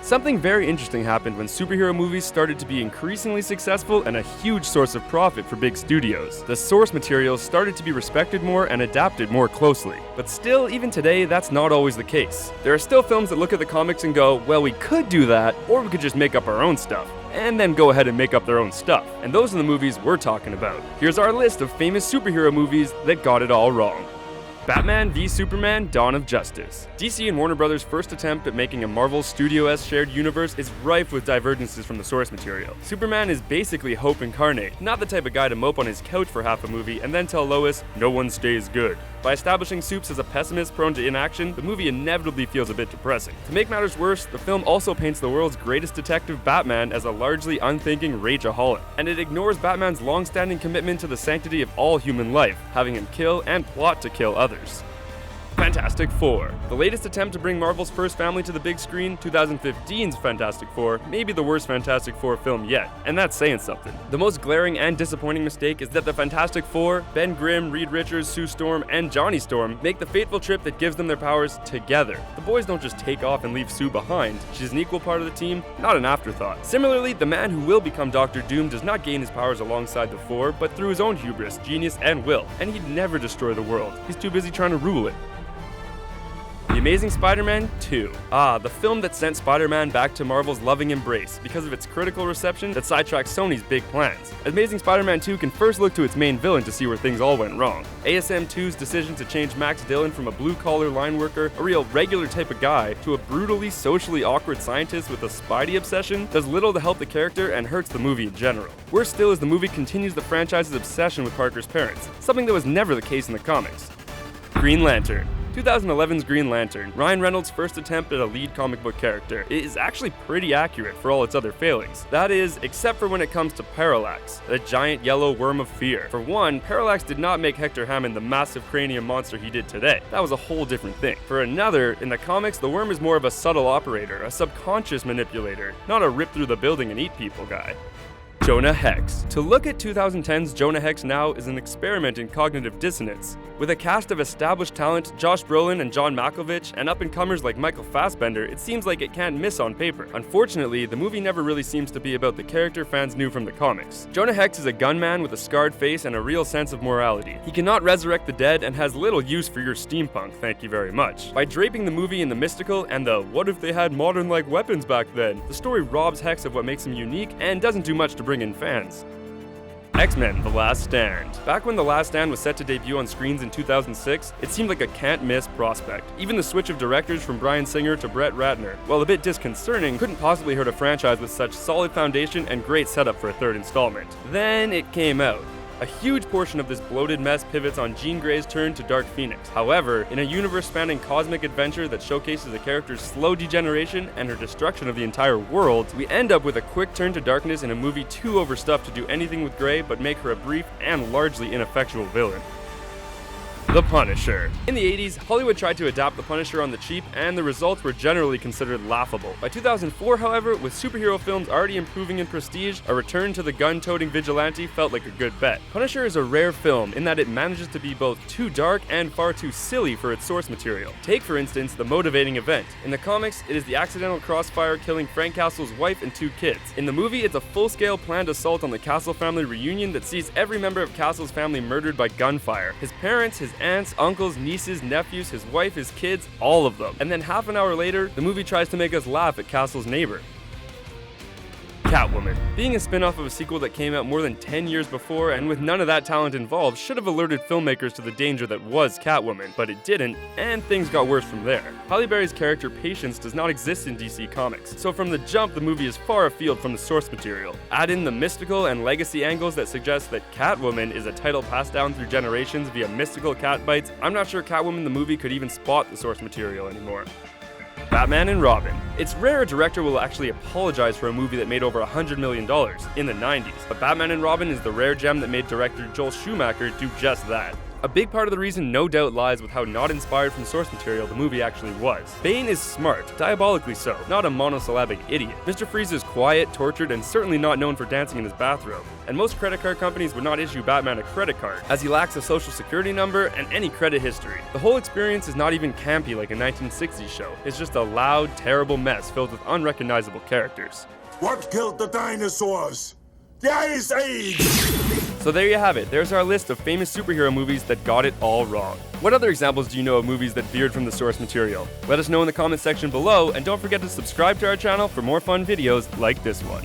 Something very interesting happened when superhero movies started to be increasingly successful and a huge source of profit for big studios. The source material started to be respected more and adapted more closely. But still, even today, that's not always the case. There are still films that look at the comics and go, well, we could do that, or we could just make up our own stuff, and then go ahead and make up their own stuff. And those are the movies we're talking about. Here's our list of famous superhero movies that got it all wrong. Batman v Superman: Dawn of Justice. DC and Warner Brothers' first attempt at making a Marvel Studios shared universe is rife with divergences from the source material. Superman is basically hope incarnate, not the type of guy to mope on his couch for half a movie and then tell Lois, no one stays good. By establishing Supes as a pessimist prone to inaction, the movie inevitably feels a bit depressing. To make matters worse, the film also paints the world's greatest detective, Batman, as a largely unthinking rageaholic, and it ignores Batman's long-standing commitment to the sanctity of all human life, having him kill and plot to kill others. Fantastic Four. The latest attempt to bring Marvel's first family to the big screen, 2015's Fantastic Four, may be the worst Fantastic Four film yet, and that's saying something. The most glaring and disappointing mistake is that the Fantastic Four, Ben Grimm, Reed Richards, Sue Storm, and Johnny Storm, make the fateful trip that gives them their powers together. The boys don't just take off and leave Sue behind. She's an equal part of the team, not an afterthought. Similarly, the man who will become Doctor Doom does not gain his powers alongside the Four, but through his own hubris, genius, and will, and he'd never destroy the world. He's too busy trying to rule it. The Amazing Spider-Man 2. The film that sent Spider-Man back to Marvel's loving embrace because of its critical reception that sidetracked Sony's big plans. Amazing Spider-Man 2 can first look to its main villain to see where things all went wrong. ASM 2's decision to change Max Dillon from a blue-collar line worker, a real regular type of guy, to a brutally socially awkward scientist with a Spidey obsession does little to help the character and hurts the movie in general. Worse still is the movie continues the franchise's obsession with Parker's parents, something that was never the case in the comics. Green Lantern. 2011's Green Lantern, Ryan Reynolds' first attempt at a lead comic book character, is actually pretty accurate for all its other failings. That is, except for when it comes to Parallax, the giant yellow worm of fear. For one, Parallax did not make Hector Hammond the massive cranium monster he did today. That was a whole different thing. For another, in the comics, the worm is more of a subtle operator, a subconscious manipulator, not a rip through the building and eat people guy. Jonah Hex. To look at 2010's Jonah Hex now is an experiment in cognitive dissonance. With a cast of established talent, Josh Brolin and John Malkovich, and up-and-comers like Michael Fassbender, it seems like it can't miss on paper. Unfortunately, the movie never really seems to be about the character fans knew from the comics. Jonah Hex is a gunman with a scarred face and a real sense of morality. He cannot resurrect the dead and has little use for your steampunk, thank you very much. By draping the movie in the mystical and the what if they had modern-like weapons back then, the story robs Hex of what makes him unique and doesn't do much to bring in fans. X-Men: The Last Stand. Back when The Last Stand was set to debut on screens in 2006, it seemed like a can't-miss prospect. Even the switch of directors from Bryan Singer to Brett Ratner, while a bit disconcerting, couldn't possibly hurt a franchise with such solid foundation and great setup for a third installment. Then it came out. A huge portion of this bloated mess pivots on Jean Grey's turn to Dark Phoenix. However, in a universe-spanning cosmic adventure that showcases a character's slow degeneration and her destruction of the entire world, we end up with a quick turn to darkness in a movie too overstuffed to do anything with Grey but make her a brief and largely ineffectual villain. The Punisher. In the 80s, Hollywood tried to adapt The Punisher on the cheap, and the results were generally considered laughable. By 2004, however, with superhero films already improving in prestige, a return to the gun-toting vigilante felt like a good bet. Punisher is a rare film in that it manages to be both too dark and far too silly for its source material. Take, for instance, the motivating event. In the comics, it is the accidental crossfire killing Frank Castle's wife and 2 kids. In the movie, it's a full-scale planned assault on the Castle family reunion that sees every member of Castle's family murdered by gunfire. His parents, his aunts, uncles, nieces, nephews, his wife, his kids, all of them. And then half an hour later, the movie tries to make us laugh at Castle's neighbor. Catwoman. Being a spin-off of a sequel that came out more than 10 years before and with none of that talent involved should have alerted filmmakers to the danger that was Catwoman, but it didn't, and things got worse from there. Halle Berry's character Patience does not exist in DC Comics, so from the jump the movie is far afield from the source material. Add in the mystical and legacy angles that suggest that Catwoman is a title passed down through generations via mystical cat bites, I'm not sure Catwoman the movie could even spot the source material anymore. Batman and Robin. It's rare a director will actually apologize for a movie that made over $100 million in the 90s, but Batman and Robin is the rare gem that made director Joel Schumacher do just that. A big part of the reason no doubt lies with how not inspired from source material the movie actually was. Bane is smart, diabolically so, not a monosyllabic idiot. Mr. Freeze is quiet, tortured, and certainly not known for dancing in his bathrobe. And most credit card companies would not issue Batman a credit card, as he lacks a social security number and any credit history. The whole experience is not even campy like a 1960s show. It's just a loud, terrible mess filled with unrecognizable characters. What killed the dinosaurs? The Ice Age! So there you have it, there's our list of famous superhero movies that got it all wrong. What other examples do you know of movies that veered from the source material? Let us know in the comment section below, and don't forget to subscribe to our channel for more fun videos like this one.